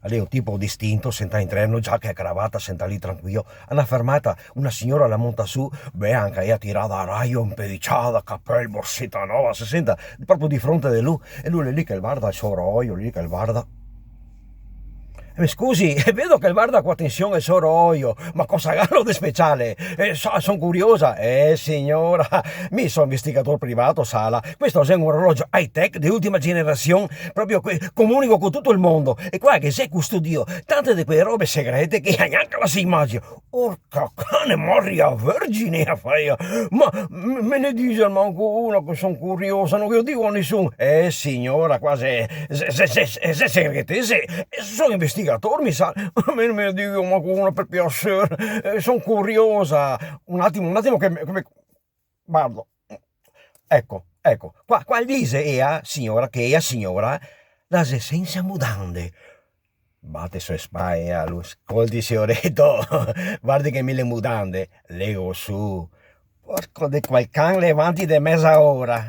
Lei è un tipo distinto, senta in treno, giacca e cravatta, senta lì tranquillo. Una fermata, una signora la monta su, beh, anche ella tirata a raio, impediciata, cappello, borsetta nuova, si senta proprio di fronte di lui, e lui è lì che guarda il suo orologio, lì che guarda. Scusi, vedo che guarda con attenzione il suo orologio, ma cosa hanno di speciale? Sono curiosa. Signora, mi sono investigatore privato, Sala. Questo è un orologio high-tech di ultima generazione, proprio comunico con tutto il mondo. E qua che sei custodio tante di quelle robe segrete che neanche la si immagina. Orca cane, Maria Vergine a fare. Ma me ne dice manco uno che sono curiosa, non io dico a nessuno. Signora, qua se segretese, sono investigatore, mi sa. Me ne dico manco uno per piacere. Sono curiosa. Un attimo che guardo. Ecco. Qua dice signora, che signora, la senza mutande. Batte sue spalle, lui. Ascolti, signoretto, guardi che mille mutande, lego su. Porco di quel can levanti di mezza ora.